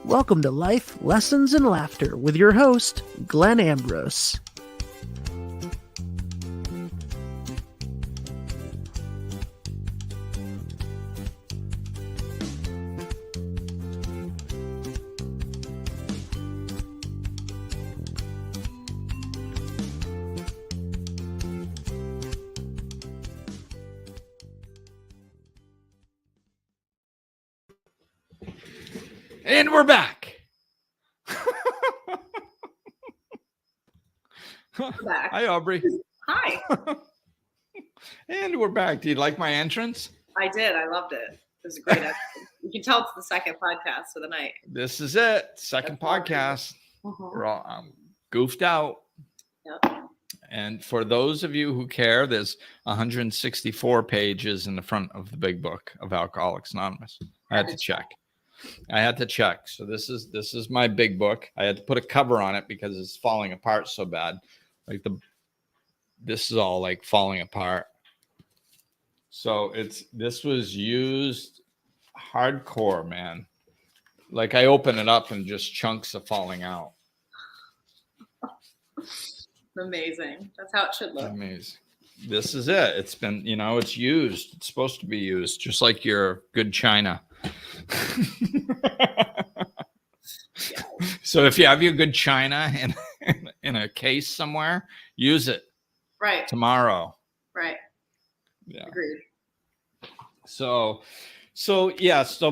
Welcome to Life, Lessons, and Laughter with your host, Glenn Ambrose. And we're back. Hi, Aubrey. Hi. And we're back. Do you like my entrance? I did. I loved it. It was a great episode. You can tell it's the second podcast of the night. This is it. Second podcast. We're all goofed out. Yep. And for those of you who care, there's 164 pages in the front of the big book of Alcoholics Anonymous. I had to check. So this is my big book. I had to put a cover on it because it's falling apart so bad. Like this is all like falling apart. So this was used hardcore, man. Like I open it up and just chunks are falling out. Amazing. That's how it should look. Amazing. This is it. It's been, it's used. It's supposed to be used, just like your good china. So if you have your good china in a case somewhere, use it. Right. Tomorrow. Right. Yeah. Agreed. So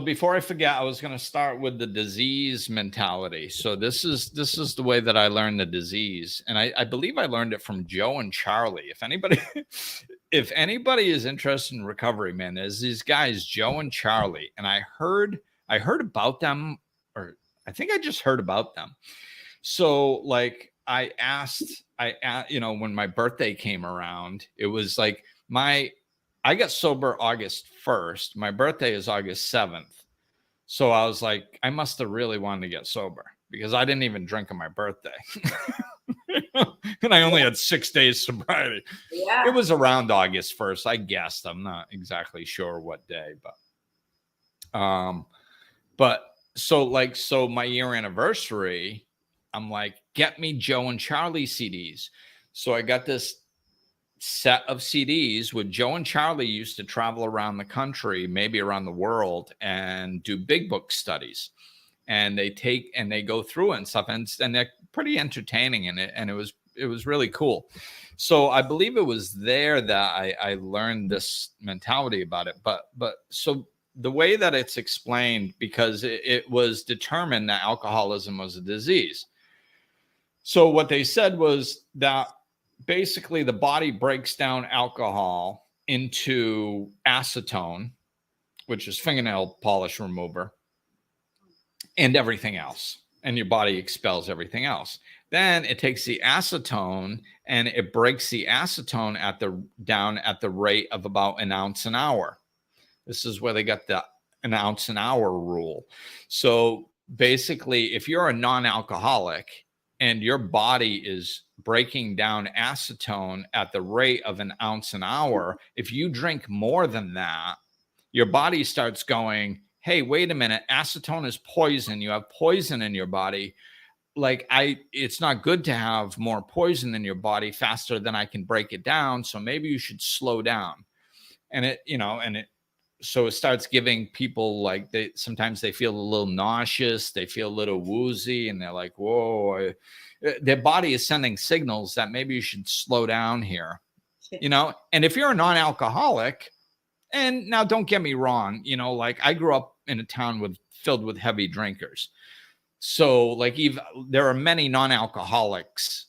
before I forget, I was going to start with the disease mentality. So this is the way that I learned the disease. And I believe I learned it from Joe and Charlie. If anybody is interested in recovery, man, there's these guys, Joe and Charlie. And I heard about them, or I think I just heard about them. So like I asked, when my birthday came around, it was like I got sober August 1st. My birthday is August 7th. So I was like, I must have really wanted to get sober because I didn't even drink on my birthday. And I only had 6 days sobriety. Yeah. It was around August 1st. I guessed. I'm not exactly sure what day, so my year anniversary, I'm like, get me Joe and Charlie CDs. So I got this set of CDs with Joe and Charlie used to travel around the country, maybe around the world, and do big book studies. And they go through it and stuff, and they're pretty entertaining in it. And it was really cool. So I believe it was there that I learned this mentality about it. But so the way that it's explained, because it was determined that alcoholism was a disease. So what they said was that basically the body breaks down alcohol into acetone, which is fingernail polish remover, and everything else. And your body expels everything else. Then it takes the acetone and it breaks the acetone down at the rate of about an ounce an hour. This is where they got an ounce an hour rule. So basically, if you're a non-alcoholic and your body is breaking down acetone at the rate of an ounce an hour, if you drink more than that, your body starts going, hey, wait a minute, acetone is poison. You have poison in your body. It's not good to have more poison in your body faster than I can break it down. So maybe you should slow down. So it starts giving people sometimes they feel a little nauseous, they feel a little woozy, and they're like, whoa, their body is sending signals that maybe you should slow down here, and if you're a non-alcoholic, and now don't get me wrong, I grew up in a town filled with heavy drinkers. So there are many non-alcoholics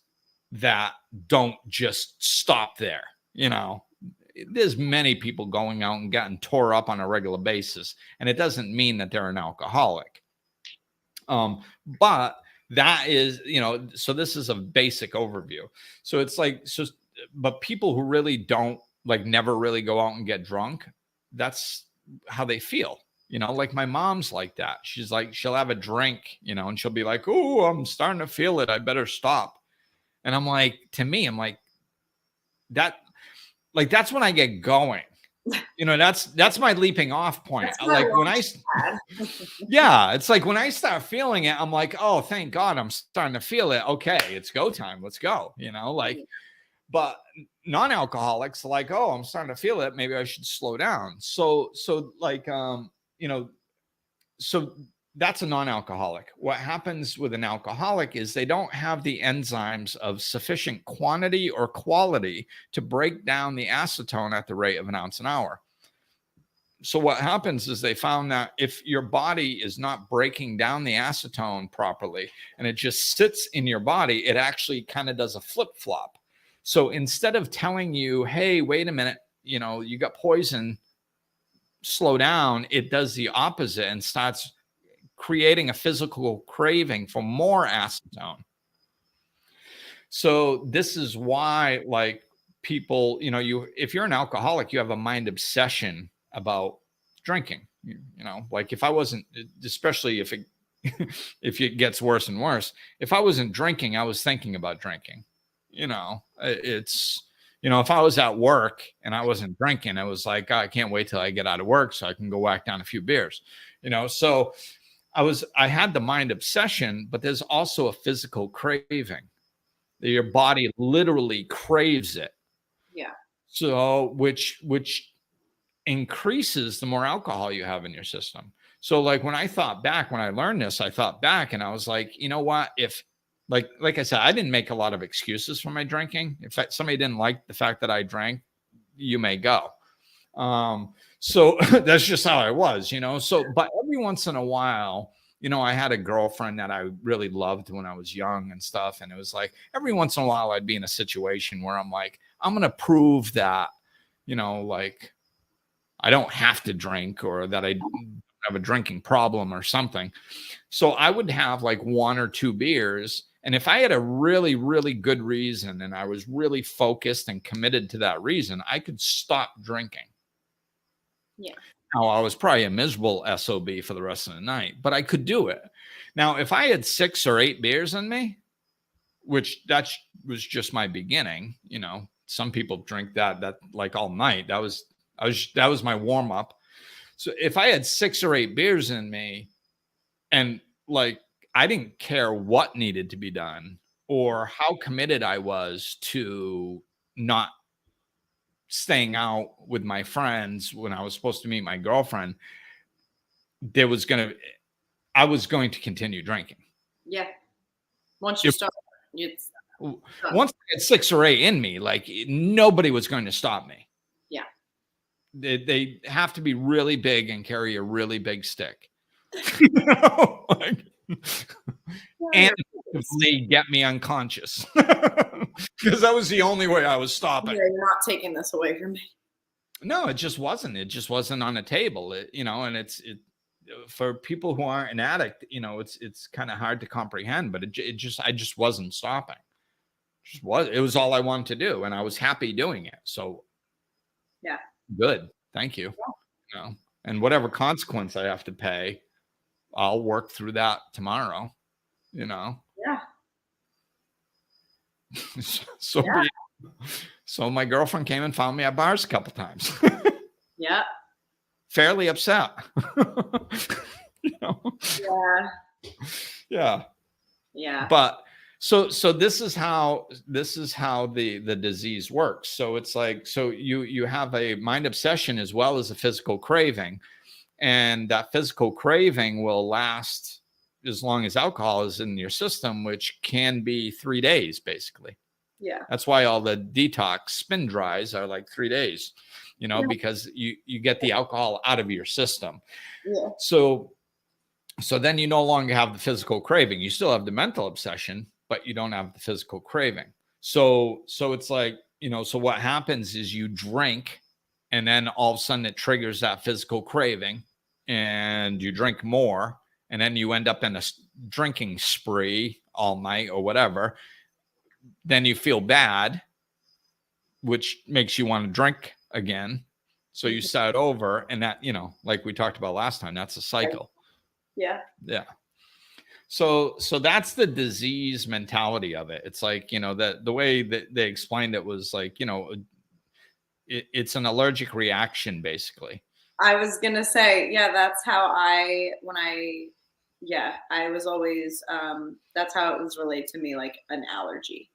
that don't just stop there, There's many people going out and getting tore up on a regular basis. And it doesn't mean that they're an alcoholic. But that is, so this is a basic overview. So it's but people who really don't never really go out and get drunk, that's how they feel. Like my mom's like that. She's like, she'll have a drink, and she'll be like, oh, I'm starting to feel it. I better stop. And to me, I'm like, that's when I get going. That's my leaping off point. That's Like when yeah, it's like when I start feeling it, I'm like, oh, thank God I'm starting to feel it. Okay, it's go time. Let's go. But non-alcoholics are like, oh, I'm starting to feel it. Maybe I should slow down. So that's a non-alcoholic. What happens with an alcoholic is they don't have the enzymes of sufficient quantity or quality to break down the acetone at the rate of an ounce an hour. So what happens is they found that if your body is not breaking down the acetone properly and it just sits in your body, it actually kind of does a flip-flop. So instead of telling you, hey, wait a minute, you got poison, slow down, it does the opposite and starts creating a physical craving for more acetone. So this is why, like, people, if you're an alcoholic, you have a mind obsession about drinking. Like if I wasn't, especially if it gets worse and worse, if I wasn't drinking, I was thinking about drinking. If I was at work and I wasn't drinking, I was like, I can't wait till I get out of work so I can go whack down a few beers. So I had the mind obsession, but there's also a physical craving. Your body literally craves it. Yeah. So which increases the more alcohol you have in your system. So like when I learned this, I thought back and I was like, you know what? If like I said, I didn't make a lot of excuses for my drinking. If somebody didn't like the fact that I drank, you may go. So that's just how I was, So, but every once in a while, I had a girlfriend that I really loved when I was young and stuff. And it was like, every once in a while I'd be in a situation where I'm like, I'm going to prove that, like I don't have to drink or that I have a drinking problem or something. So I would have like 1 or 2 beers. And if I had a really, really good reason and I was really focused and committed to that reason, I could stop drinking. Yeah. Now, I was probably a miserable SOB for the rest of the night, but I could do it. Now, if I had 6 or 8 beers in me, which that was just my beginning, some people drink that like all night. That was my warm up. So if I had 6 or 8 beers in me and like, I didn't care what needed to be done or how committed I was to not staying out with my friends when I was supposed to meet my girlfriend, I was going to continue drinking. Yeah. Once you start, once I had 6 or 8 in me, like nobody was going to stop me. Yeah. They have to be really big and carry a really big stick. And get me unconscious because that was the only way I was stopping. You're not taking this away from me. No, it just wasn't on the table. And it's for people who aren't an addict, it's kind of hard to comprehend, but I just wasn't stopping. It was all I wanted to do. And I was happy doing it. So yeah, good. Thank you. Yeah. And whatever consequence I have to pay, I'll work through that tomorrow, Yeah. So my girlfriend came and found me at bars a couple times. Yeah. Fairly upset. Yeah. Yeah. Yeah. But so this is how the disease works. So it's like, so you have a mind obsession as well as a physical craving. And that physical craving will last as long as alcohol is in your system, which can be 3 days, basically. Yeah. That's why all the detox spin dries are like 3 days, because you get the alcohol out of your system. Yeah. So then you no longer have the physical craving. You still have the mental obsession, but you don't have the physical craving. So it's like, so what happens is you drink and then all of a sudden it triggers that physical craving and you drink more. And then you end up in a drinking spree all night or whatever. Then you feel bad, which makes you want to drink again. So you start over, and that, like we talked about last time, that's a cycle. Yeah. Yeah. So that's the disease mentality of it. It's like, the way that they explained it was like, it's an allergic reaction, basically. I was gonna say, yeah, that's how I was always that's how it was relayed to me, like an allergy.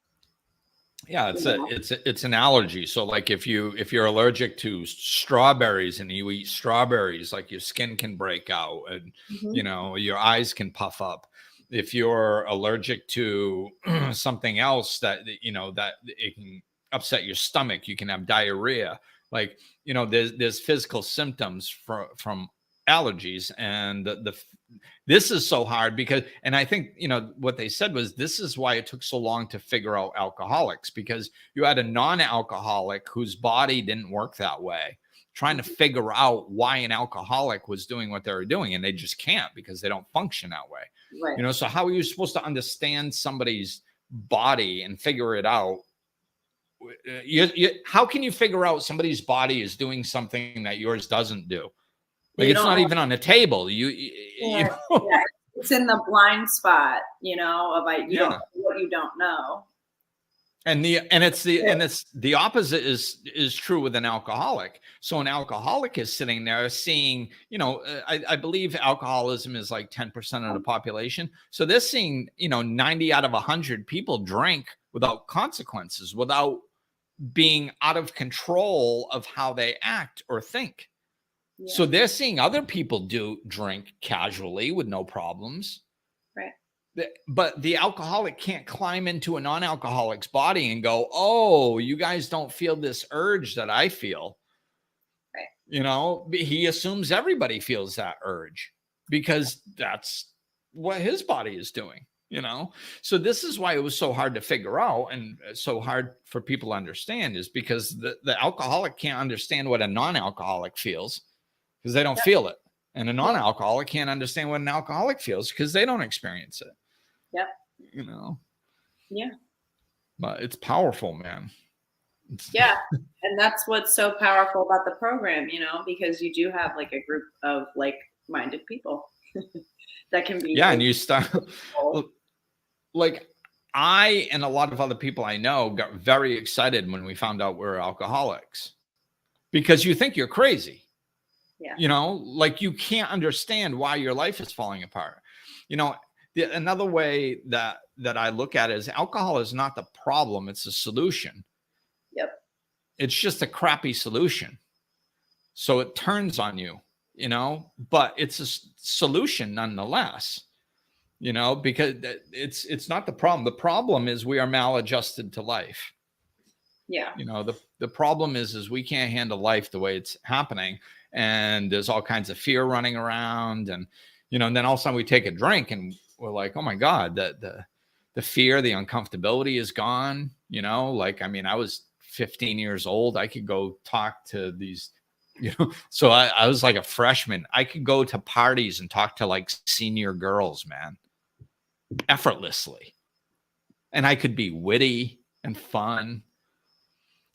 Yeah, it's an allergy. So like if you're allergic to strawberries and you eat strawberries, like your skin can break out and your eyes can puff up. If you're allergic to something else that that it can upset your stomach, you can have diarrhea. Like, there's physical symptoms from allergies, and this is so hard because, and I think, what they said was, this is why it took so long to figure out alcoholics, because you had a non-alcoholic whose body didn't work that way, trying to figure out why an alcoholic was doing what they were doing, and they just can't because they don't function that way. Right. So how are you supposed to understand somebody's body and figure it out? How can you figure out somebody's body is doing something that yours doesn't do? Like, it's not even on the table. It's in the blind spot, of what you don't know. And it's the opposite is true with an alcoholic. So an alcoholic is sitting there seeing, I believe alcoholism is like 10% of the population. So they're seeing, 90 out of 100 people drink without consequences, without being out of control of how they act or think. Yeah. So they're seeing other people drink casually with no problems. Right. But the alcoholic can't climb into a non-alcoholic's body and go, oh, you guys don't feel this urge that I feel. Right. He assumes everybody feels that urge because that's what his body is doing. So this is why it was so hard to figure out and so hard for people to understand, is because the alcoholic can't understand what a non-alcoholic feels because they don't feel it. And a non-alcoholic can't understand what an alcoholic feels because they don't experience it. Yep. Yeah. But it's powerful, man. Yeah. And that's what's so powerful about the program, because you do have like a group of like-minded people that can be. Yeah. And you start like, I and a lot of other people I know got very excited when we found out we're alcoholics, because you think you're crazy. Yeah. Like, you can't understand why your life is falling apart. Another way that I look at it is, alcohol is not the problem, it's a solution. Yep. It's just a crappy solution. So it turns on you, but it's a solution nonetheless. Because it's not the problem. The problem is we are maladjusted to life. Yeah. The problem is we can't handle life the way it's happening. And there's all kinds of fear running around. And, and then all of a sudden we take a drink and we're like, oh my God, the fear, the uncomfortability is gone. I was 15 years old. I could go talk to these, so I was like a freshman. I could go to parties and talk to like senior girls, man, effortlessly. And I could be witty and fun.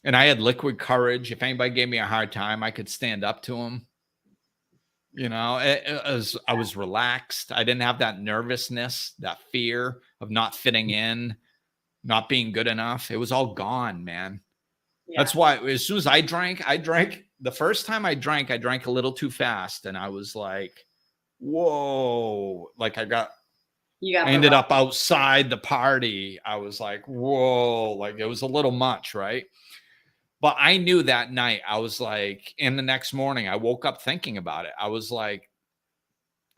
And I had liquid courage. If anybody gave me a hard time, I could stand up to them. I was relaxed. I didn't have that nervousness, that fear of not fitting in, not being good enough. It was all gone, man. Yeah. That's why as soon as I drank the first time I drank a little too fast. And I was like, whoa, like I ended up outside the party. I was like, whoa, like it was a little much, right? But I knew that night, I was like, and the next morning I woke up thinking about it. I was like,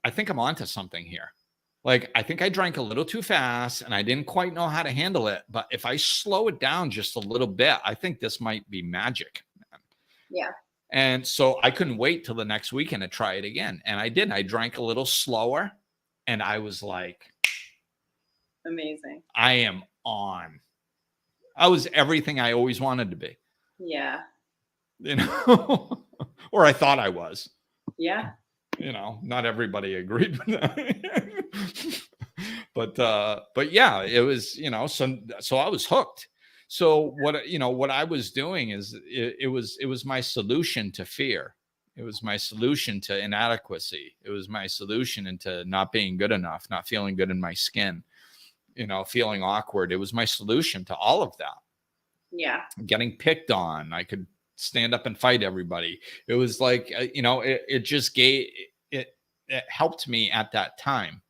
I think I'm onto something here. Like, I think I drank a little too fast and I didn't quite know how to handle it. But if I slow it down just a little bit, I think this might be magic. Yeah. And so I couldn't wait till the next weekend to try it again. And I did. I drank a little slower and I was like, amazing. I am on. I was everything I always wanted to be. Yeah. Or I thought I was. Yeah. Not everybody agreed with that. But yeah, it was, so I was hooked. So what I was doing is it was my solution to fear. It was my solution to inadequacy. It was my solution into not being good enough, not feeling good in my skin, feeling awkward. It was my solution to all of that. Yeah. Getting picked on. I could stand up and fight everybody. It was like, it just it helped me at that time.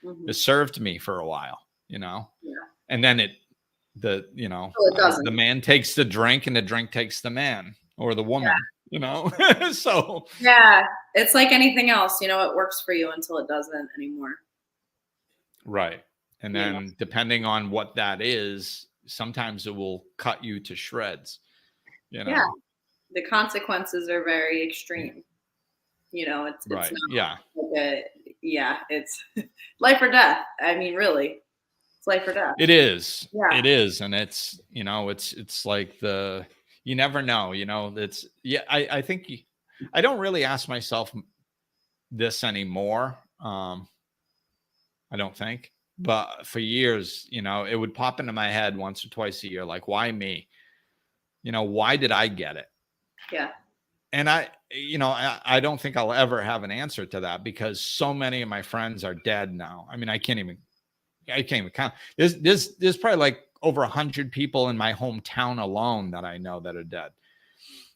Mm-hmm. It served me for a while, Yeah. and then Well, it doesn't. the man takes the drink and the drink takes the man or the woman, so. Yeah. It's like anything else, it works for you until it doesn't anymore. Right. And then depending on what that is, sometimes it will cut you to shreds, Yeah. The consequences are very extreme. It's right. not it's life or death. I mean, really, it's life or death. It is. Yeah. It is. And it's, it's like you never know, it's, I think I don't really ask myself this anymore. I don't think, but for years, it would pop into my head once or twice a year, like, why me? Why did I get it? Yeah. And I don't think I'll ever have an answer to that, because so many of my friends are dead now. I mean, I can't even count. There's probably like over 100 people in my hometown alone that I know that are dead.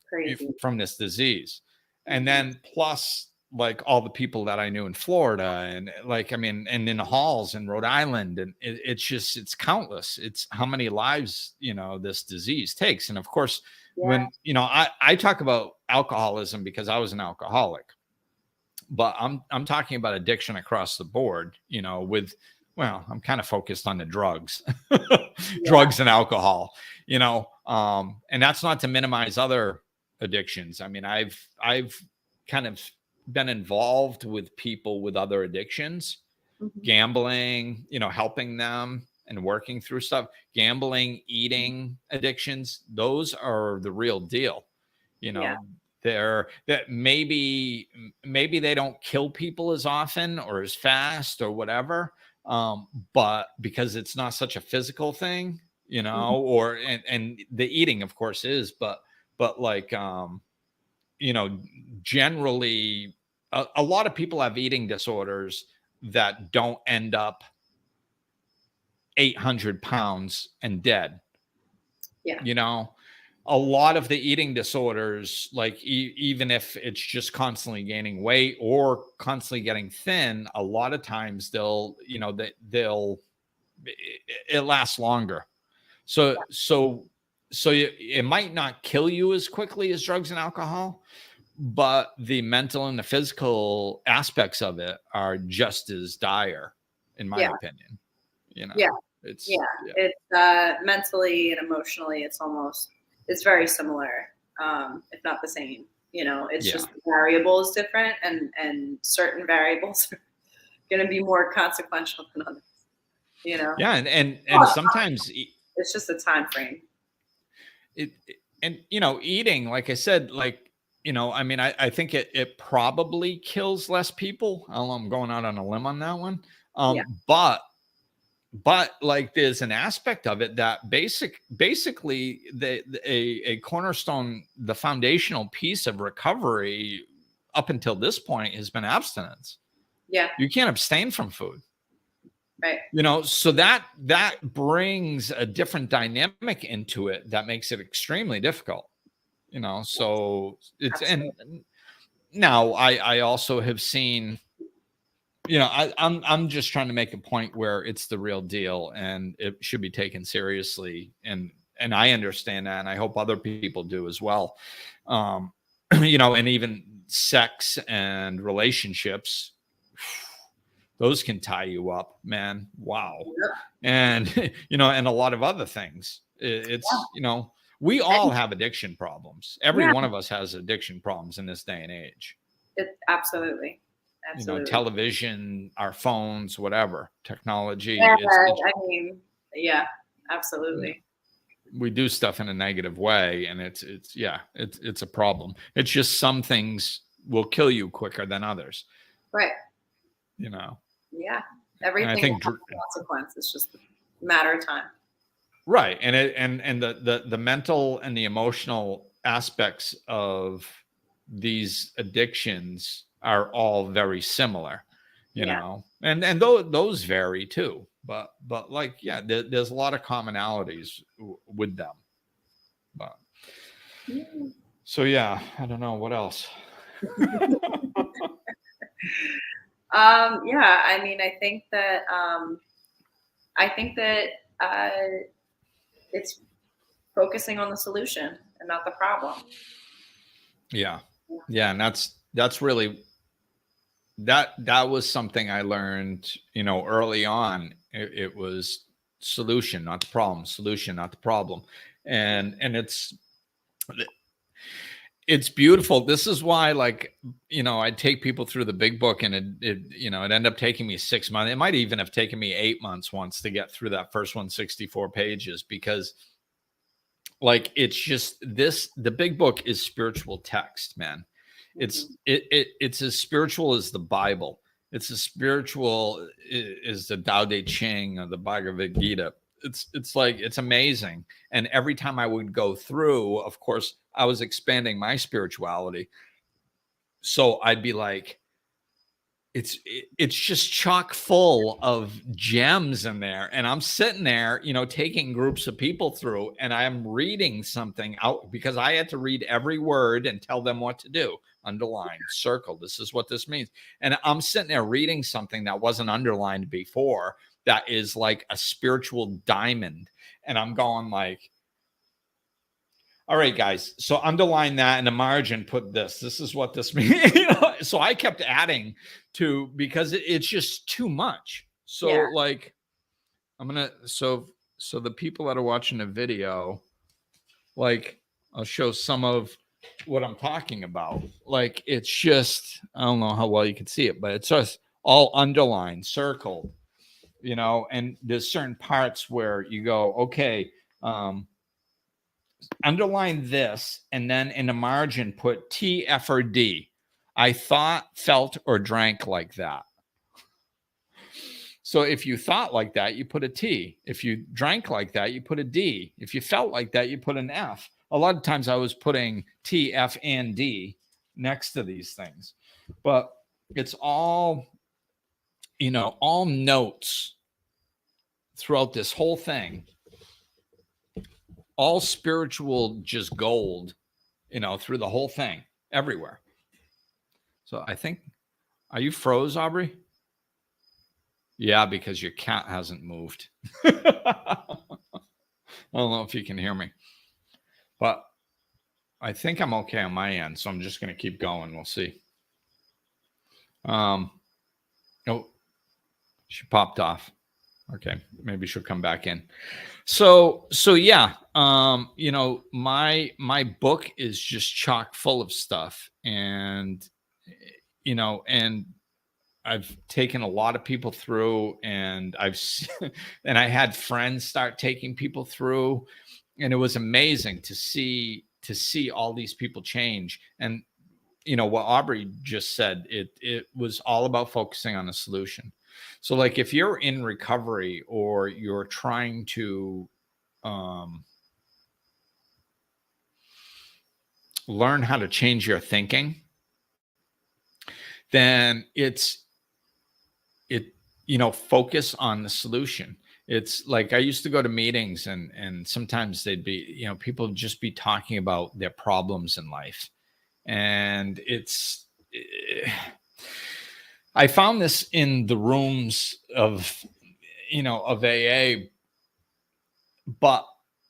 Crazy. From this disease. And then plus like all the people that I knew in Florida and and in the halls in Rhode Island. And it's countless. It's how many lives, this disease takes. And of course, when, I talk about alcoholism because I was an alcoholic, but I'm talking about addiction across the board, I'm kind of focused on the drugs, drugs and alcohol, and that's not to minimize other addictions. I mean, I've kind of been involved with people with other addictions, gambling, helping them and working through stuff, gambling, eating addictions. Those are the real deal. They're that maybe they don't kill people as often or as fast or whatever. But because it's not such a physical thing, or, and the eating of course is, but like, generally a lot of people have eating disorders that don't end up 800 pounds and dead. Yeah. A lot of the eating disorders, like even if it's just constantly gaining weight or constantly getting thin, a lot of times it lasts longer. So it might not kill you as quickly as drugs and alcohol, but the mental and the physical aspects of it are just as dire, in my opinion. It's mentally and emotionally, it's very similar, if not the same. It's just the variable is different, and certain variables are going to be more consequential than others. Yeah, and sometimes it's just a time frame. Eating, like I said, I mean, I think it probably kills less people. I'm going out on a limb on that one. But like there's an aspect of it that basically a cornerstone, the foundational piece of recovery up until this point has been abstinence. Yeah. You can't abstain from food. Right. So that brings a different dynamic into it that makes it extremely difficult. So it's, and now I also have seen, I'm just trying to make a point where it's the real deal and it should be taken seriously. And I understand that. And I hope other people do as well. And even sex and relationships, those can tie you up, man. Wow. And, and a lot of other things. It's, we all have addiction problems. Every one of us has addiction problems in this day and age. Absolutely. Television, our phones, whatever, technology. Absolutely. We do stuff in a negative way, and it's a problem. It's just some things will kill you quicker than others. Right. Yeah. Everything has a consequence. It's just a matter of time. Right. And the mental and the emotional aspects of these addictions are all very similar, you know, and those vary too, but like, there's a lot of commonalities with them. But So yeah, I don't know what else. Yeah, I mean, I think that uh, it's focusing on the solution and not the problem. Yeah. Yeah. And that's really, that was something I learned, early on. It was solution, not the problem, solution, not the problem. And it's beautiful. This is why, like, I'd take people through the big book, and it ended up taking me 6 months. It might even have taken me 8 months once to get through that first 164 pages, because like, it's just the big book is spiritual text, man. It's as spiritual as the Bible. It's as spiritual as the Tao Te Ching or the Bhagavad Gita. It's like, it's amazing. And every time I would go through, of course, I was expanding my spirituality. So I'd be like, it's just chock full of gems in there, and I'm sitting there, taking groups of people through, and I'm reading something out, because I had to read every word and tell them what to do. Underline, circle, this is what this means. And I'm sitting there reading something that wasn't underlined before, that is like a spiritual diamond, and I'm going like, all right, guys, so underline that in the margin, put this is what this means. So I kept adding to, because it's just too much. So Yeah. like, I'm gonna, so the people that are watching the video, like, I'll show some of what I'm talking about. Like, it's just, I don't know how well you can see it, but it's just all underlined, circled, and there's certain parts where you go, okay, underline this, and then in the margin put T, F, or D. I thought, felt, or drank like that. So if you thought like that, you put a T. If you drank like that, you put a D. If you felt like that, you put an F. A lot of times I was putting T, F, and D next to these things. But it's all, all notes throughout this whole thing. All spiritual, just gold, through the whole thing, everywhere. So I think, are you froze, Aubrey? Yeah, because your cat hasn't moved. I don't know if you can hear me, but I think I'm okay on my end. So I'm just going to keep going. We'll see. Oh, she popped off. Okay, maybe she'll come back in. So yeah, my book is just chock full of stuff, and and I've taken a lot of people through, and and I had friends start taking people through, and it was amazing to see all these people change. And what Aubrey just said, it was all about focusing on the solution. So like, if you're in recovery, or you're trying to learn how to change your thinking, then focus on the solution. It's like, I used to go to meetings, and sometimes they'd be, people just be talking about their problems in life. And I found this in the rooms of AA, but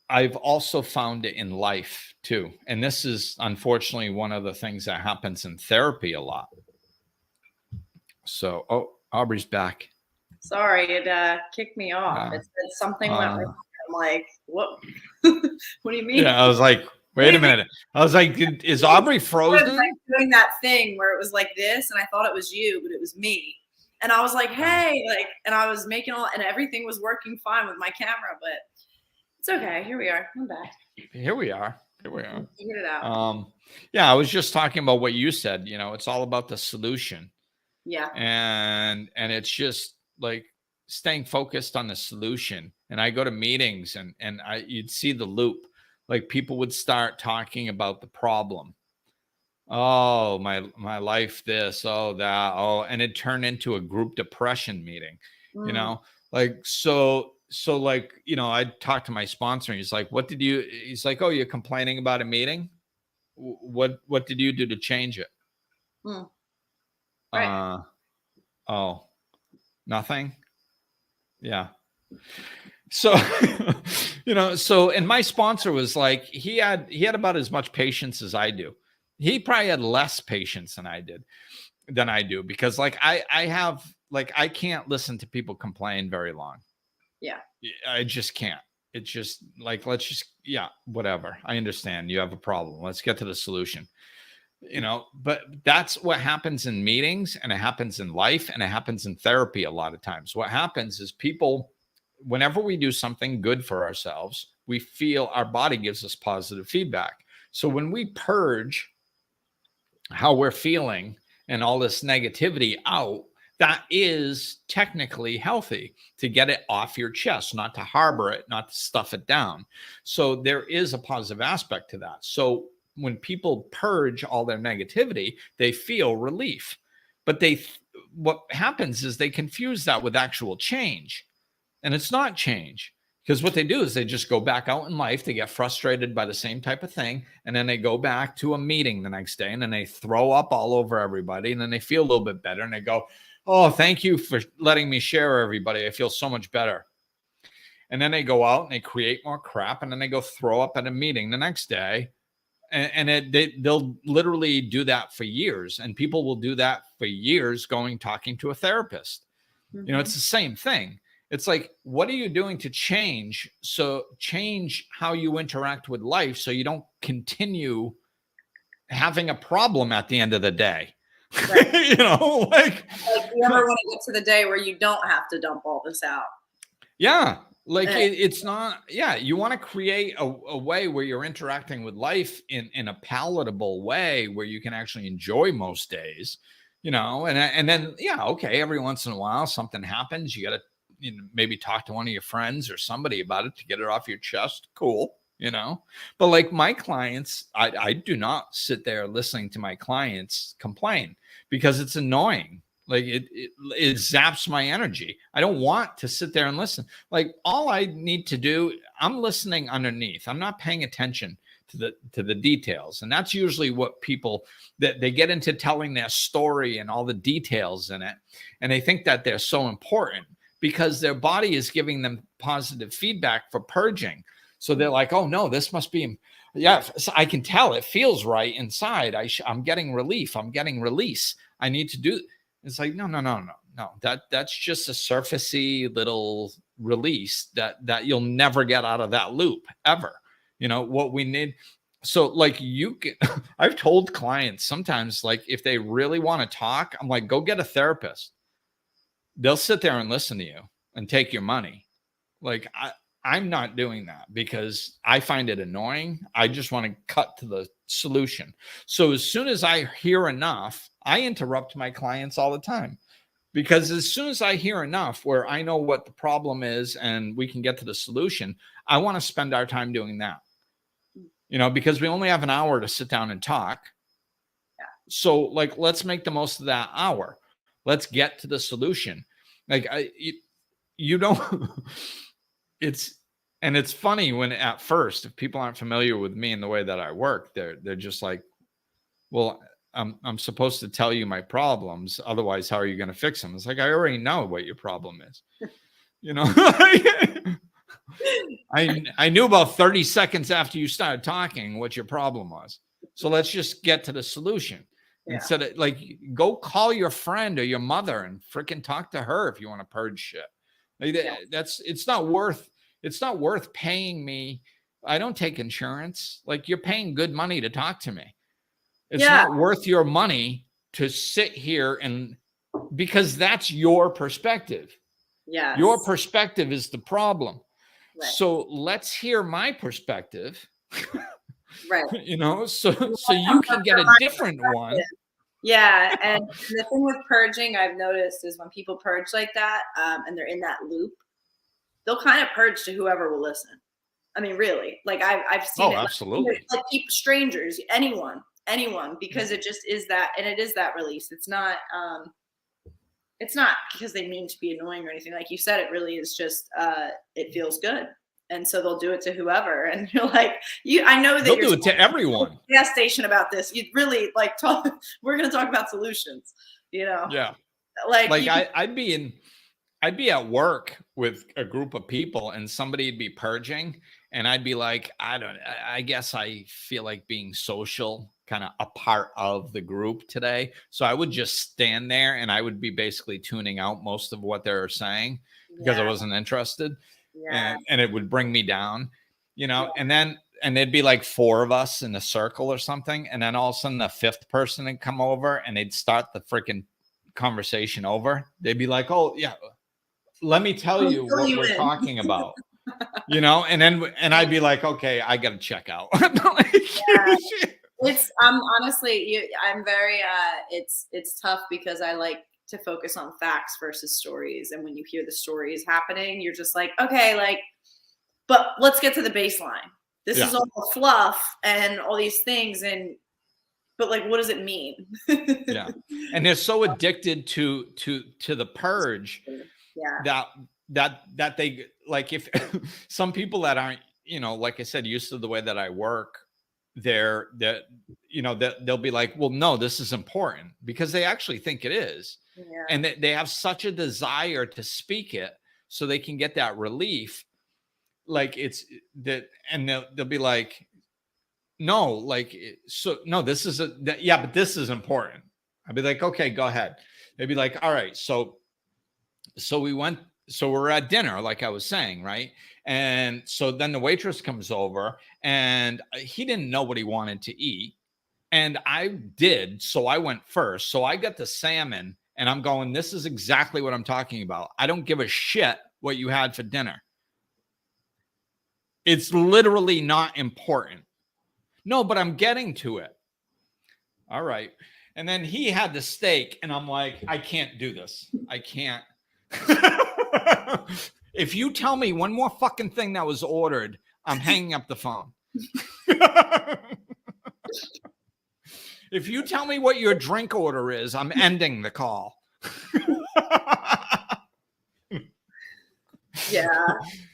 I've also found it in life too. And this is unfortunately one of the things that happens in therapy a lot. So, Aubrey's back. Sorry, it kicked me off. It said something went wrong. I'm like, what? What do you mean? Yeah, I was like, wait a minute. I was like, is Aubrey frozen? I was like doing that thing where it was like this, and I thought it was you, but it was me. And I was like, hey, like, and I was making and everything was working fine with my camera, but it's okay. Here we are. I'm back. Here we are. Figured it out. Yeah, I was just talking about what you said. It's all about the solution. Yeah. And it's just like staying focused on the solution. And I go to meetings, and you'd see the loop. Like, people would start talking about the problem. Oh, my life, this, oh, that, oh, and it turned into a group depression meeting. Like, so like, I talked to my sponsor, and he's like, he's like, oh, you're complaining about a meeting? what did you do to change it? Right. Oh, nothing. Yeah. So, and my sponsor was like, he had about as much patience as I do. He probably had less patience than I do, because like I can't listen to people complain very long. Yeah. I just can't. It's just like, whatever. I understand you have a problem. Let's get to the solution. But that's what happens in meetings, and it happens in life, and it happens in therapy a lot of times. What happens is people, whenever we do something good for ourselves, we feel our body gives us positive feedback. So when we purge how we're feeling and all this negativity out, that is technically healthy, to get it off your chest, not to harbor it, not to stuff it down. So there is a positive aspect to that. So when people purge all their negativity, they feel relief. But what happens is they confuse that with actual change. And it's not change, because what they do is they just go back out in life. They get frustrated by the same type of thing. And then they go back to a meeting the next day, and then they throw up all over everybody. And then they feel a little bit better, and they go, oh, thank you for letting me share, everybody. I feel so much better. And then they go out and they create more crap, and then they go throw up at a meeting the next day. And they'll literally do that for years. And people will do that for years, talking to a therapist. It's the same thing. It's like, what are you doing to change how you interact with life, so you don't continue having a problem at the end of the day? Right. Like you ever want to get to the day where you don't have to dump all this out? Yeah. Like it's not, you want to create a way where you're interacting with life in a palatable way, where you can actually enjoy most days, and then, okay, every once in a while something happens. You got to maybe talk to one of your friends or somebody about it to get it off your chest. Cool. But like my clients, I do not sit there listening to my clients complain, because it's annoying. Like it zaps my energy. I don't want to sit there and listen. Like, all I need to do, I'm listening underneath. I'm not paying attention to the details. And that's usually what people, that they get into telling their story and all the details in it. And they think that they're so important because their body is giving them positive feedback for purging. So they're like, oh no, this must be, so I can tell it feels right inside. I'm getting relief. I'm getting release. I need to do. It's like, no. That's just a surfacey little release that you'll never get out of that loop ever. What we need. So like I've told clients sometimes, like, if they really want to talk, I'm like, go get a therapist. They'll sit there and listen to you and take your money. Like I'm not doing that because I find it annoying. I just want to cut to the solution. So as soon as I hear enough, I interrupt my clients all the time, because as soon as I hear enough where I know what the problem is and we can get to the solution, I want to spend our time doing that, because we only have an hour to sit down and talk. Yeah. So like, let's make the most of that hour. Let's get to the solution. Like you don't, it's funny when at first, if people aren't familiar with me and the way that I work, they're just like, well, I'm supposed to tell you my problems. Otherwise, how are you going to fix them? It's like, I already know what your problem is. I knew about 30 seconds after you started talking what your problem was. So let's just get to the solution. Yeah. Instead of like, go call your friend or your mother and freaking talk to her if you want to purge shit. Like it's not worth paying me. I don't take insurance. Like, you're paying good money to talk to me. It's not worth your money to sit here because that's your perspective. Yeah. Your perspective is the problem. Right. So let's hear my perspective. Right. So you can get a different one. Yeah. And the thing with purging I've noticed is when people purge like that, and they're in that loop, they'll kind of purge to whoever will listen. I mean, really, like I've seen it. Absolutely. Like strangers, anyone, because it just is that, and it is that release. It's not because they mean to be annoying or anything. Like you said, it really is just, it feels good. And so they'll do it to whoever. And you're like, I know that They'll you're do it to everyone. Gas station about this. You'd really like we're going to talk about solutions, Yeah. Like I'd be at work with a group of people and somebody'd be purging and I'd be like, I guess I feel like being social, kind of a part of the group today. So I would just stand there and I would be basically tuning out most of what they were saying because I wasn't interested. Yeah. And it would bring me down, and there'd be like 4 of us in a circle or something. And then all of a sudden the 5th person would come over and they'd start the freaking conversation over. They'd be like, oh yeah, let me tell you what we're talking about, and I'd be like, okay, I got to check out. It's honestly, I'm very it's tough because I like to focus on facts versus stories. And when you hear the stories happening, you're just like, okay, like, but let's get to the baseline. This is all fluff and all these things. But like, what does it mean? Yeah. And they're so addicted to the purge that they like, if some people that aren't, like I said, used to the way that I work, they'll be like, well, no, this is important because they actually think it is. Yeah. And they have such a desire to speak it so they can get that relief. Like it's that, and they'll be like, no, like, so no, this is but this is important. I'd be like, okay, go ahead. They'd be like, all right. So we're at dinner, like I was saying, right? And so then the waitress comes over and he didn't know what he wanted to eat. And I did. So I went first. So I got the salmon and I'm going, this is exactly what I'm talking about. I don't give a shit what you had for dinner. It's literally not important. No, but I'm getting to it. All right. And then he had the steak and I'm like, I can't do this. I can't. If you tell me one more fucking thing that was ordered, I'm hanging up the phone. If you tell me what your drink order is, I'm ending the call. Yeah.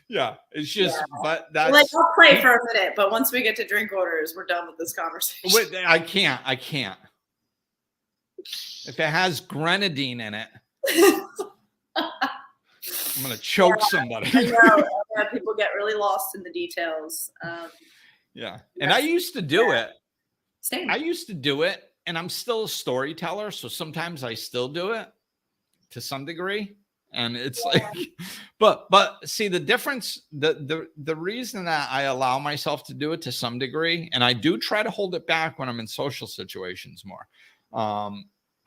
Yeah. It's just, but that's like, I'll play for a minute, but once we get to drink orders, we're done with this conversation. I can't. If it has grenadine in it, I'm going to choke somebody. I know. People get really lost in the details. And I used to do it. Same. I used to do it, and I'm still a storyteller, so sometimes I still do it to some degree. And it's like, but see the difference, the reason that I allow myself to do it to some degree, and I do try to hold it back when I'm in social situations more,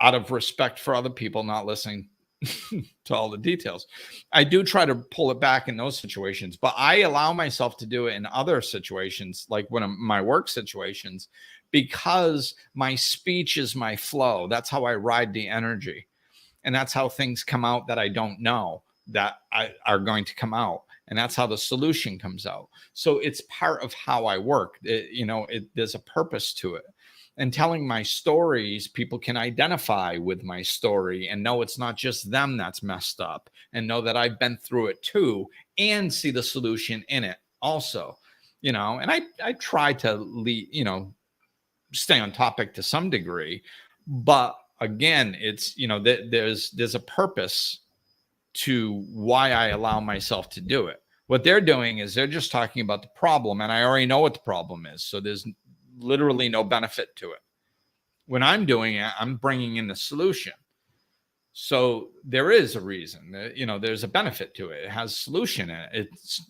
out of respect for other people, not listening to all the details. I do try to pull it back in those situations, but I allow myself to do it in other situations, like when I'm my work situations, because my speech is my flow. That's how I ride the energy. And that's how things come out that I don't know that are going to come out. And that's how the solution comes out. So it's part of how I work. There's a purpose to it. And telling my stories, people can identify with my story and know it's not just them that's messed up, and know that I've been through it too, and see the solution in it also. And I try to stay on topic to some degree, but again, it's, there's a purpose to why I allow myself to do it. What they're doing is they're just talking about the problem, and I already know what the problem is. So there's literally no benefit to it. When I'm doing it, I'm bringing in the solution. So there is a reason, there's a benefit to it. It has solution in it.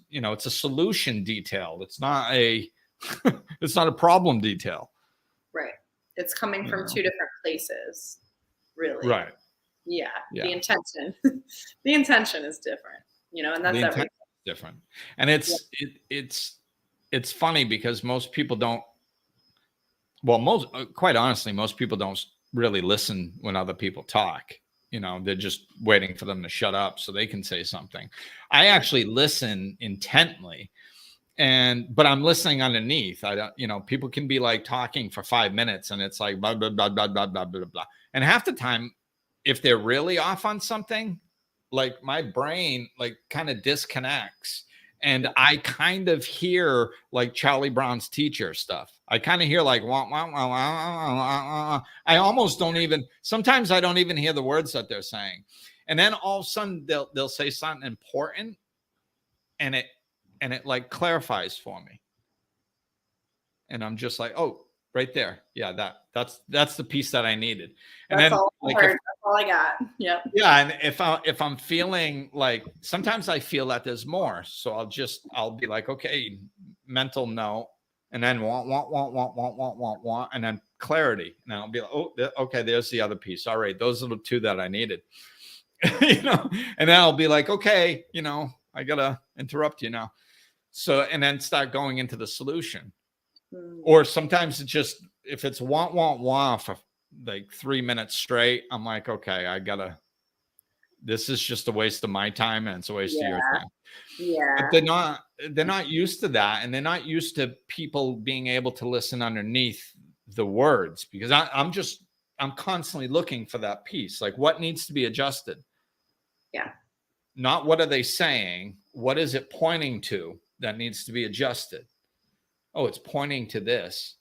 It's a solution detail. It's not a problem detail. Right. It's coming from two different places, really. Right. Yeah. The intention is different, and that's everything. Different. And it's funny because most people don't, quite honestly, most people don't really listen when other people talk. They're just waiting for them to shut up so they can say something. I actually listen intently. But I'm listening underneath. I don't, people can be like talking for 5 minutes and it's like, blah, blah, blah, blah, blah, blah, blah, blah. And half the time, if they're really off on something, like my brain, like kind of disconnects And I kind of hear like Charlie Brown's teacher stuff. I kind of hear like, wah, wah, wah, wah, wah, wah, wah. I almost don't even, sometimes I don't even hear the words that they're saying. And then all of a sudden they'll say something important and it like clarifies for me. And I'm just like, oh, right there. Yeah, that's the piece that I needed. And that's then all like that's all I got. Yep. yeah, and if I'm feeling like, sometimes I feel that there's more, so I'll be like, okay, mental note, and then want, and then clarity, and I'll be like, oh, okay, there's the other piece. All right, those are the two that I needed, you know, and then I'll be like, okay, you know, I gotta interrupt you now, so and then start going into the solution. Or sometimes it's just, if it's want for like 3 minutes straight, I'm like, okay, this is just a waste of my time and it's a waste of your time. Yeah. But they're not used to that. And they're not used to people being able to listen underneath the words, because I'm constantly looking for that piece. Like, what needs to be adjusted? Yeah. Not what are they saying? What is it pointing to that needs to be adjusted? Oh, it's pointing to this.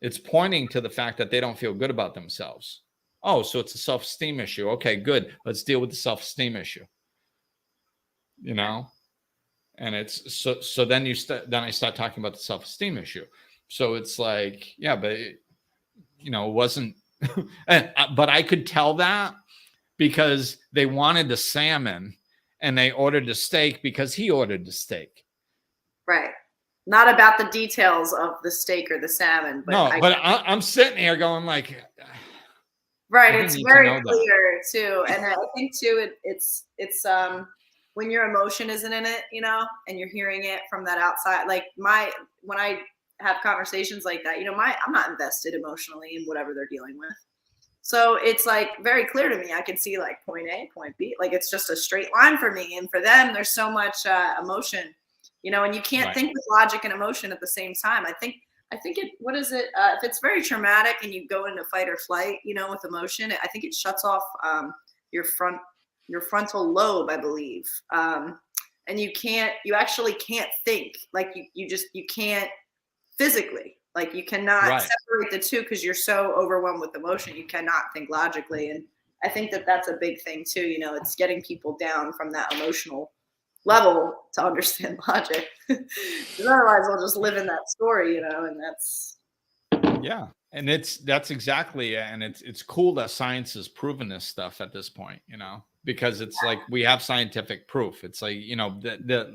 It's pointing to the fact that they don't feel good about themselves. Oh, so it's a self-esteem issue. Okay, good. Let's deal with the self-esteem issue. You know? And it's so then I start talking about the self-esteem issue. So it's like, yeah, but it wasn't but I could tell that because they wanted the salmon and they ordered the steak because he ordered the steak. Right. Not about the details of the steak or the salmon. But I'm sitting here going like, right. It's very clear too. And I think too, it's when your emotion isn't in it, and you're hearing it from that outside, like when I have conversations like that, I'm not invested emotionally in whatever they're dealing with. So it's like very clear to me. I can see like point A, point B, like it's just a straight line for me. And for them, there's so much emotion. And you can't think with logic and emotion at the same time. I think what is it? If it's very traumatic and you go into fight or flight, with emotion, I think it shuts off your frontal lobe, I believe. And you actually can't think, like you can't physically, like you cannot separate the two because you're so overwhelmed with emotion. You cannot think logically. And I think that's a big thing too. It's getting people down from that emotional level to understand logic. Because otherwise they'll just live in that story, and that's and that's exactly it. And it's cool that science has proven this stuff at this point, because it's like we have scientific proof. It's like,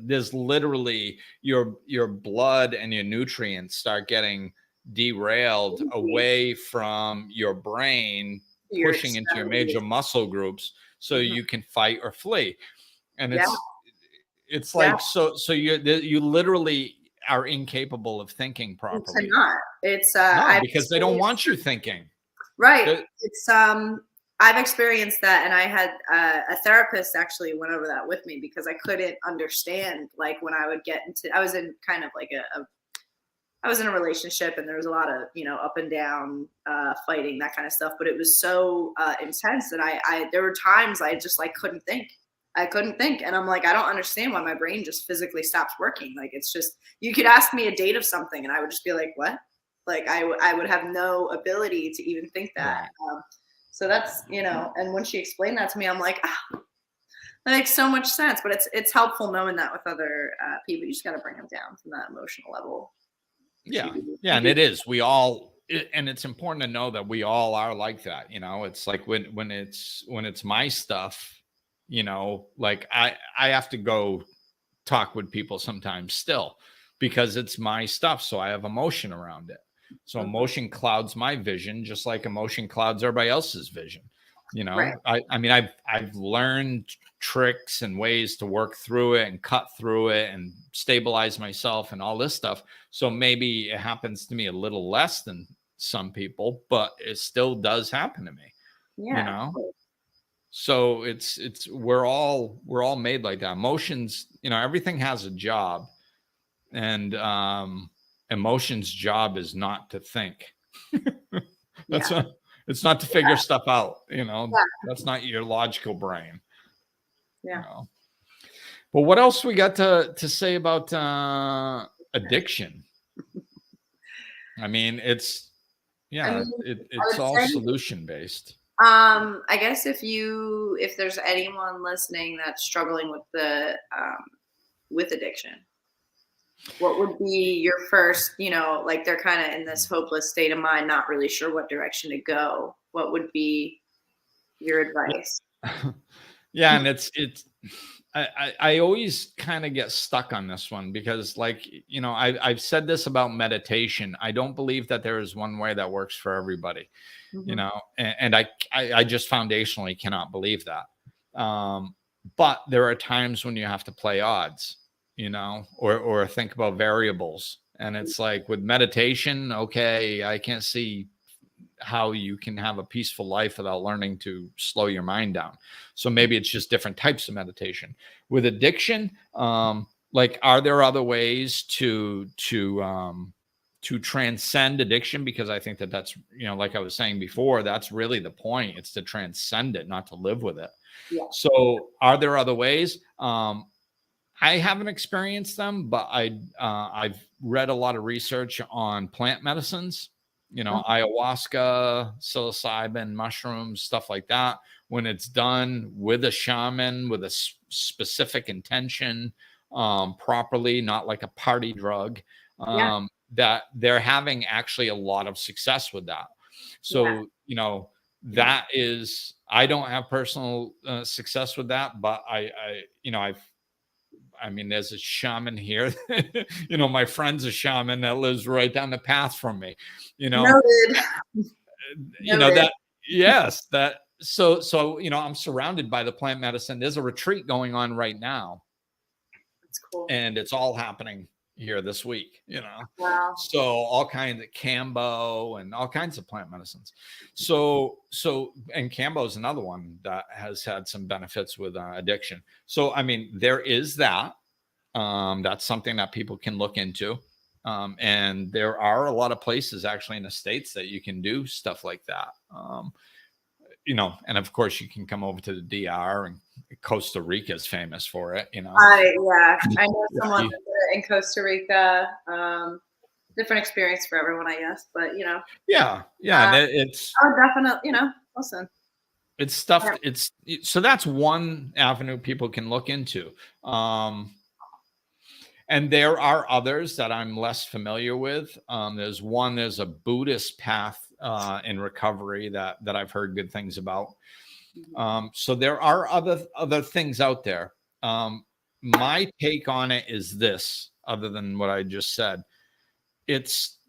there's literally your blood and your nutrients start getting derailed away from your brain, pushing into your major muscle groups so you can fight or flee. And it's like, so you literally are incapable of thinking properly. It's not. It's because they don't want you thinking. Right. It's I've experienced that, and I had a therapist actually went over that with me because I couldn't understand, like when I would get into, I was in kind of like I was in a relationship and there was a lot of, up and down, fighting, that kind of stuff, but it was so intense that I there were times I just like couldn't think. I couldn't think. And I'm like, I don't understand why my brain just physically stops working. Like, it's just, you could ask me a date of something and I would just be like, what? Like I would have no ability to even think that. So that's, and when she explained that to me, I'm like, that makes so much sense. But it's helpful knowing that with other people. You just got to bring them down from that emotional level. Yeah. Yeah. And it is, and it's important to know that we all are like that. It's like when it's my stuff, like I have to go talk with people sometimes still because it's my stuff. So I have emotion around it. So emotion clouds my vision, just like emotion clouds everybody else's vision. I mean, I've learned tricks and ways to work through it and cut through it and stabilize myself and all this stuff. So maybe it happens to me a little less than some people, but it still does happen to me. So we're all made like that. Emotions, everything has a job, and emotion's job is not to think. It's not to figure stuff out. That's not your logical brain. But what else we got to say about addiction? I mean, it's I mean, it's I all would say, solution based. I guess if there's anyone listening that's struggling with addiction, what would be your first, like they're kind of in this hopeless state of mind, not really sure what direction to go. What would be your advice? Yeah, and it's I always kind of get stuck on this one because, like, I've said this about meditation. I don't believe that there is one way that works for everybody, Mhm. and I just foundationally cannot believe that. But there are times when you have to play odds, or think about variables. And it's like with meditation, okay, I can't see how you can have a peaceful life without learning to slow your mind down. So maybe it's just different types of meditation. With addiction, like, are there other ways to transcend addiction? Because I think that's, like I was saying before, that's really the point. It's to transcend it, not to live with it. Yeah. So are there other ways? I haven't experienced them, but I've read a lot of research on plant medicines, ayahuasca, psilocybin, mushrooms, stuff like that. When it's done with a shaman with a specific intention, properly, not like a party drug, Yeah. that they're having actually a lot of success with that. Yeah. So, that is, I don't have personal success with that, but I mean, there's a shaman here. My friend's a shaman that lives right down the path from me. Noted. Noted. That, yes, that. So, I'm surrounded by the plant medicine. There's a retreat going on right now. That's cool. And it's all happening here this week, Wow. So all kinds of Cambo and all kinds of plant medicines. So, and Cambo is another one that has had some benefits with addiction. So, I mean, there is that. That's something that people can look into. And there are a lot of places actually in the States that you can do stuff like that. And of course you can come over to the DR, and Costa Rica is famous for it, I know someone that did it in Costa Rica. Different experience for everyone, I guess, but yeah, and it's definitely, listen, it's stuff. So that's one avenue people can look into. And there are others that I'm less familiar with. There's a Buddhist path in recovery that I've heard good things about. So there are other things out there. My take on it is this, other than what I just said. It's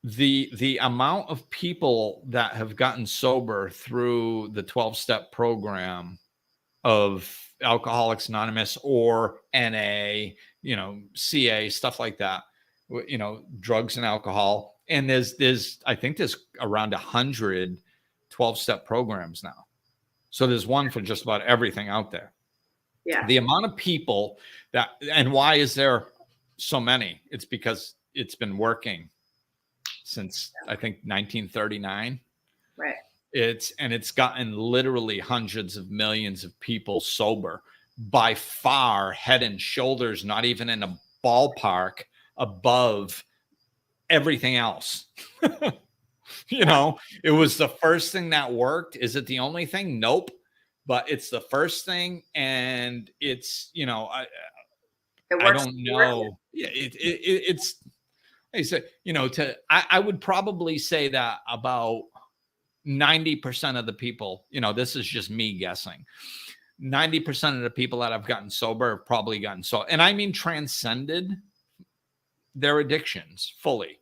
the amount of people that have gotten sober through the 12-step program of Alcoholics Anonymous or NA, CA, stuff like that, drugs and alcohol. And I think there's around 100 12-step programs now. So there's one for just about everything out there. Yeah. The amount of people and why is there so many? It's because it's been working since, I think, 1939. Right. It's gotten literally hundreds of millions of people sober, by far, head and shoulders, not even in a ballpark, above everything else. It was the first thing that worked. Is it the only thing? Nope. But it's the first thing, and it's, I don't know. Yeah, it's. I said, I would probably say that about 90% of the people, this is just me guessing, 90% of the people that have gotten sober have probably gotten and I mean transcended their addictions fully,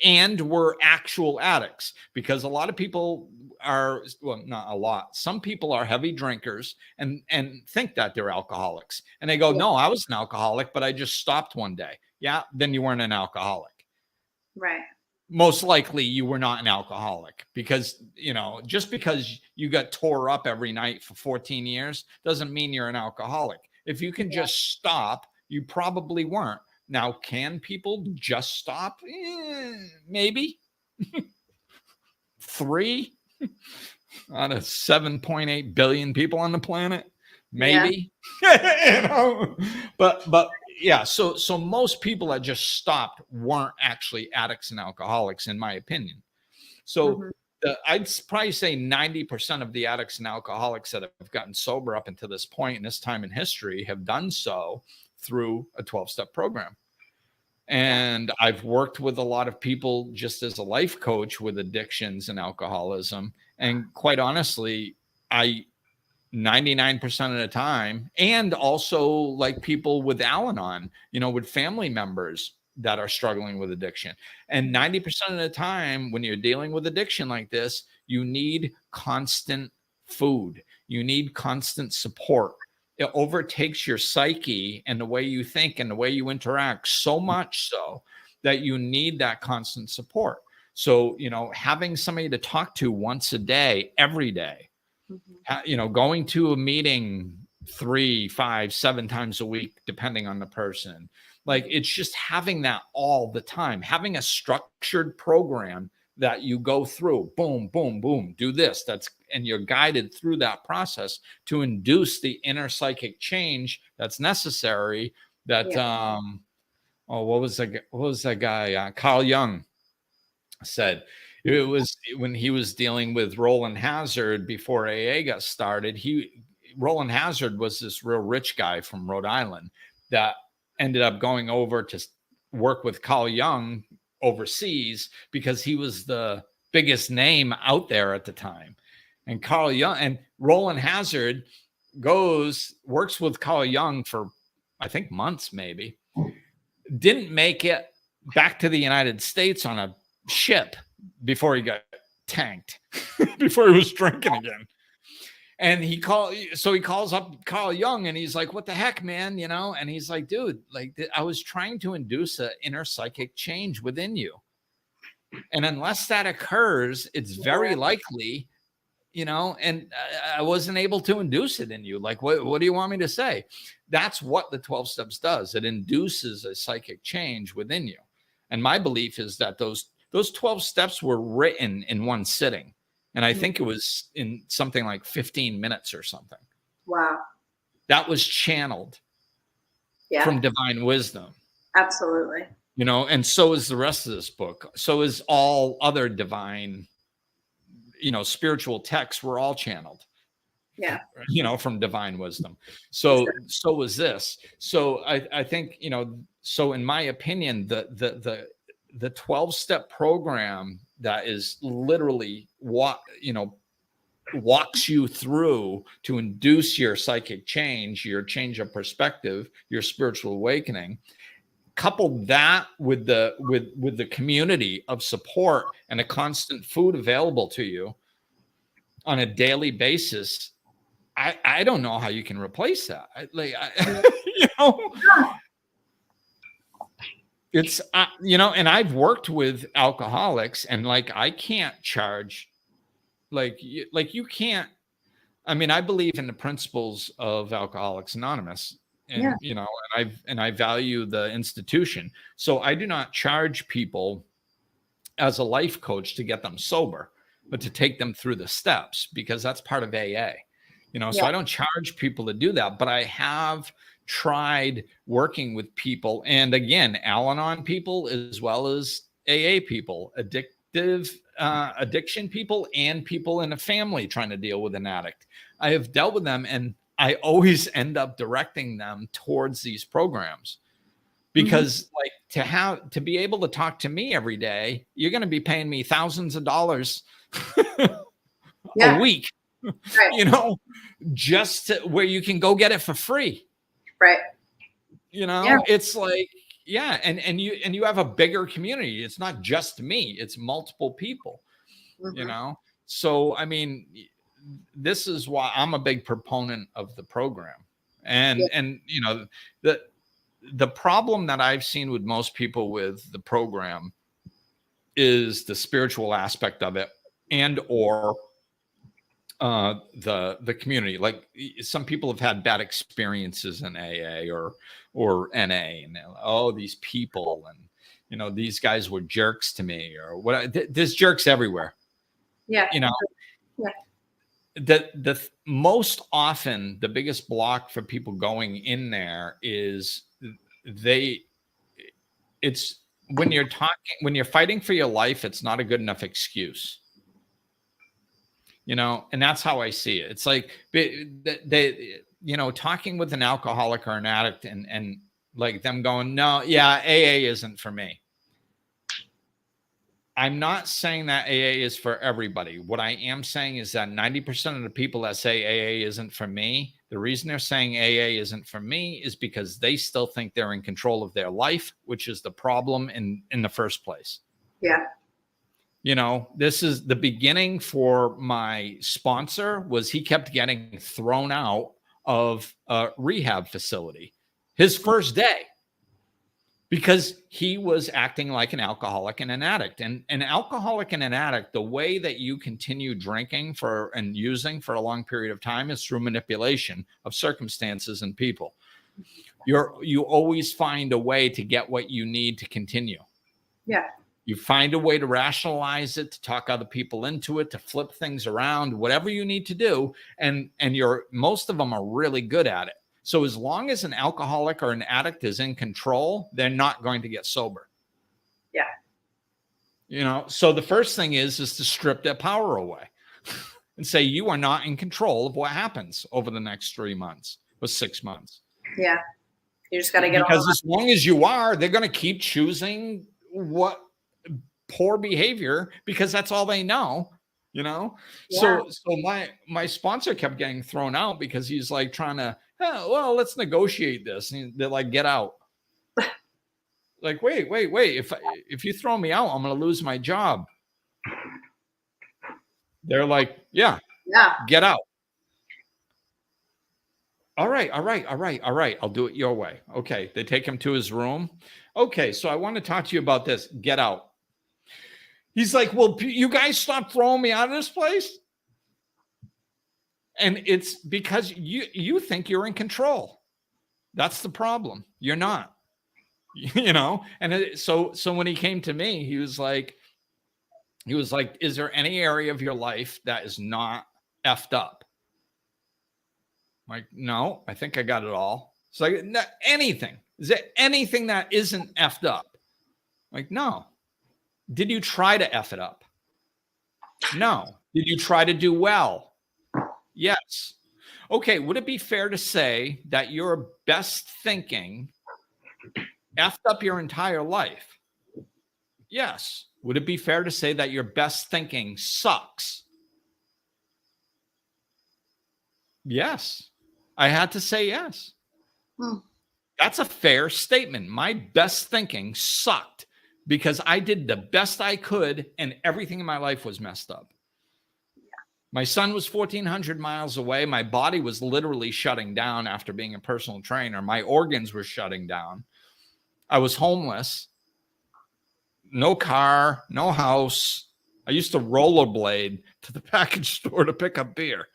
and were actual addicts. Because a lot of people are, well, not a lot, some people are heavy drinkers and think that they're alcoholics, and they go, no, I was an alcoholic, but I just stopped one day. Yeah, then you weren't an alcoholic. Right. Most likely you were not an alcoholic, because, just because you got tore up every night for 14 years doesn't mean you're an alcoholic. If you can just stop, you probably weren't. Now, can people just stop? Maybe. 3 out of 7.8 billion people on the planet. maybe. But yeah, so most people that just stopped weren't actually addicts and alcoholics, in my opinion. So I'd probably say 90% of the addicts and alcoholics that have gotten sober up until this point in this time in history have done so through a 12-step program. And I've worked with a lot of people just as a life coach with addictions and alcoholism. And quite honestly, 99% of the time, and also like people with Al-Anon, with family members that are struggling with addiction. And 90% of the time, when you're dealing with addiction like this, you need constant food. You need constant support. It overtakes your psyche and the way you think and the way you interact so much so that you need that constant support. So, having somebody to talk to once a day, every day, going to a meeting 3, 5, 7 times a week, depending on the person. Like, it's just having that all the time, having a structured program that you go through, boom, boom, boom, do this. And you're guided through that process to induce the inner psychic change that's necessary. That, what was that guy? Carl Jung said. It was when he was dealing with Roland Hazard before AA got started. Roland Hazard was this real rich guy from Rhode Island that ended up going over to work with Carl Jung overseas because he was the biggest name out there at the time. And Carl Jung and Roland Hazard works with Carl Jung for, I think, months, maybe. Didn't make it back to the United States on a ship before he got tanked, before he was drinking again. And he calls up Carl Jung and he's like, what the heck, man? And he's like, dude, like, I was trying to induce an inner psychic change within you. And unless that occurs, it's very likely, and I wasn't able to induce it in you. Like, what do you want me to say? That's what the 12 steps does. It induces a psychic change within you. And my belief is that those 12 steps were written in one sitting. And I think it was in something like 15 minutes or something. Wow. That was channeled from divine wisdom. Absolutely. And so is the rest of this book. So is all other divine, spiritual texts were all channeled. Yeah. From divine wisdom. So is this. So I think, so in my opinion, the 12-step program that is literally walks you through to induce your psychic change, your change of perspective, your spiritual awakening. Couple that with the community of support and a constant food available to you on a daily basis. I don't know how you can replace that. It's, and I've worked with alcoholics and I can't charge like you can't. I mean, I believe in the principles of Alcoholics Anonymous and, and I value the institution. So I do not charge people as a life coach to get them sober, but to take them through the steps because that's part of AA, so I don't charge people to do that, but I have tried working with people, and again, Al-Anon people as well as AA people, addiction people, and people in a family trying to deal with an addict. I have dealt with them, and I always end up directing them towards these programs because to be able to talk to me every day, you're going to be paying me thousands of dollars a week, just where you can go get it for free. Right. It's like, and you have a bigger community. It's not just me, it's multiple people, So, I mean, this is why I'm a big proponent of the program. And the problem that I've seen with most people with the program is the spiritual aspect of it and or the community. Like some people have had bad experiences in AA or NA, and these people, and these guys were jerks to me, or what. There's jerks everywhere. Yeah. most often the biggest block for people going in there is it's when you're fighting for your life, it's not a good enough excuse. And that's how I see it. It's like talking with an alcoholic or an addict and like them going, no, yeah, AA isn't for me. I'm not saying that AA is for everybody. What I am saying is that 90% of the people that say AA isn't for me, the reason they're saying AA isn't for me is because they still think they're in control of their life, which is the problem in the first place. Yeah. This is the beginning for my sponsor was he kept getting thrown out of a rehab facility his first day because he was acting like an alcoholic and an addict. And an alcoholic and an addict, the way that you continue drinking and using for a long period of time is through manipulation of circumstances and people. You always find a way to get what you need to continue. Yeah. You find a way to rationalize it, to talk other people into it, to flip things around, whatever you need to do. And most of them are really good at it. So as long as an alcoholic or an addict is in control, they're not going to get sober. Yeah. So the first thing is to strip their power away and say, you are not in control of what happens over the next 3 months or 6 months. Yeah. You just got to get because as long as you are, they're going to keep choosing what poor behavior because that's all they know. Yeah. So my sponsor kept getting thrown out because he's like trying to, well, let's negotiate this. And they're like, get out. Like, wait. If you throw me out, I'm going to lose my job. They're like, yeah, get out. All right. I'll do it your way. Okay. They take him to his room. Okay. So I want to talk to you about this. Get out. He's like, well, you guys stop throwing me out of this place. And it's because you think you're in control. That's the problem. You're not, And so when he came to me, he was like, is there any area of your life that is not effed up? I'm like, no, I think I got it all. It's like, no, anything. Is there anything that isn't effed up? I'm like, no. Did you try to F it up? No. Did you try to do well? Yes. Okay. Would it be fair to say that your best thinking effed up your entire life? Yes. Would it be fair to say that your best thinking sucks? Yes. I had to say yes. That's a fair statement. My best thinking sucked because I did the best I could and everything in my life was messed up. My son was 1,400 miles away. My body was literally shutting down after being a personal trainer. My organs were shutting down. I was homeless. No car, no house. I used to rollerblade to the package store to pick up beer.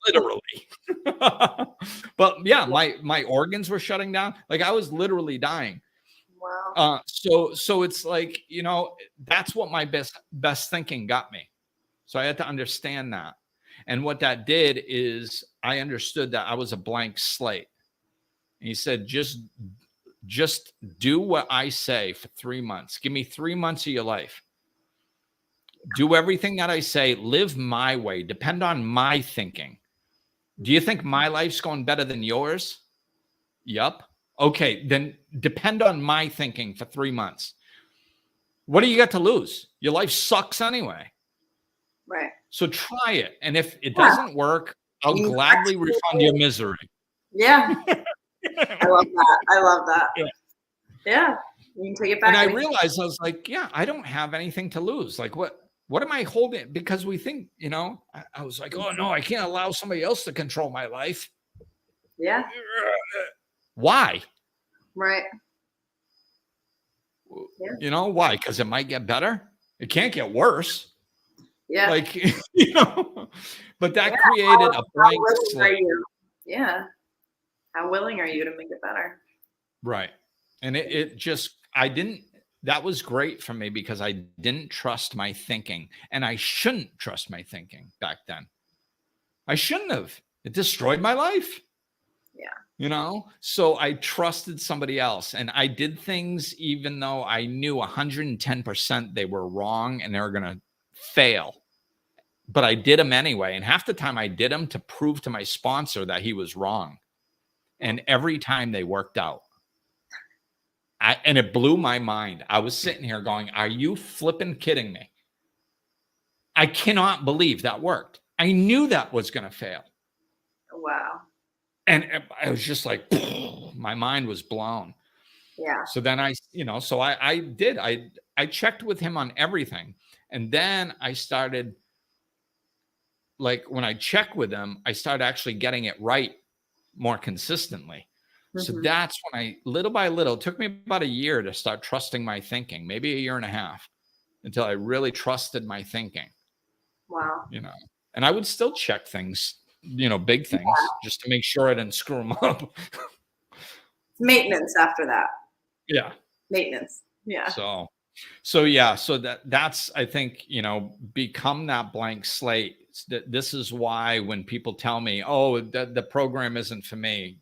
Literally. But yeah, my organs were shutting down. Like I was literally dying. Wow. So it's like, that's what my best thinking got me. So I had to understand that. And what that did is I understood that I was a blank slate. And he said, just do what I say for 3 months. Give me 3 months of your life. Do everything that I say, live my way, depend on my thinking. Do you think my life's going better than yours? Yup. Okay, then depend on my thinking for 3 months. What do you got to lose? Your life sucks anyway. Right. So try it. And if it doesn't work, I'll gladly refund your misery. Yeah. I love that. Yeah. You can take it back. And I realized, I was like, yeah, I don't have anything to lose. Like what am I holding? Because we think, I was like, oh no, I can't allow somebody else to control my life. Yeah. Why? Right. Yeah. Why? Because it might get better. It can't get worse. Yeah. Like, but that created a blank slate. Yeah. How willing are you to make it better? Right. And it just, that was great for me because I didn't trust my thinking, and I shouldn't trust my thinking back then. I shouldn't have. It destroyed my life. Yeah. So I trusted somebody else, and I did things even though I knew 110% they were wrong and they were going to fail. But I did them anyway. And half the time I did them to prove to my sponsor that he was wrong. And every time they worked out. And it blew my mind. I was sitting here going, are you flipping kidding me? I cannot believe that worked. I knew that was going to fail. Wow. And I was just like, my mind was blown. Yeah. So then I did. I checked with him on everything. And then I started, like, when I check with him, I started actually getting it right more consistently. So that's when I, little by little, it took me about a year to start trusting my thinking, maybe a year and a half, until I really trusted my thinking. Wow. And I would still check things, big things, just to make sure I didn't screw them up. Maintenance after that. Yeah. Maintenance. Yeah. So that's, I think, become that blank slate. This is why when people tell me, oh, the program isn't for me,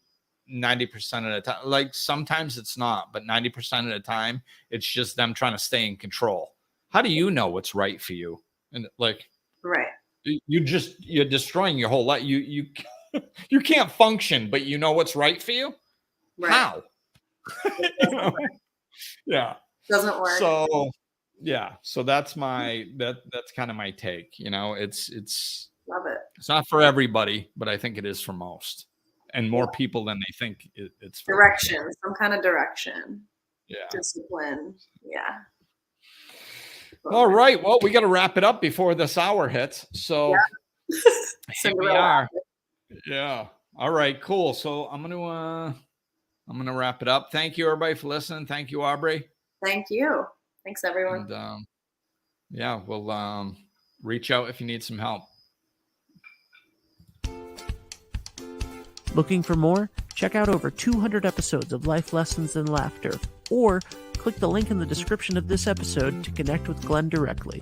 90% of the time, like sometimes it's not, but 90% of the time, it's just them trying to stay in control. How do you know what's right for you? And like, right. You're destroying your whole life. You can't function, but you know what's right for you. Right. How? Yeah. Doesn't work. So yeah. So that's that's kind of my take. It's love it. It's not for everybody, but I think it is for most, and more people than they think it's for. Direction, some kind of direction. Yeah. Discipline. Yeah. All right. Well, we got to wrap it up before this hour hits. So here we are. Yeah. All right. Cool. So I'm gonna wrap it up. Thank you, everybody, for listening. Thank you, Aubrey. Thank you. Thanks, everyone. And we'll reach out if you need some help. Looking for more? Check out over 200 episodes of Life Lessons in Laughter, or click the link in the description of this episode to connect with Glenn directly.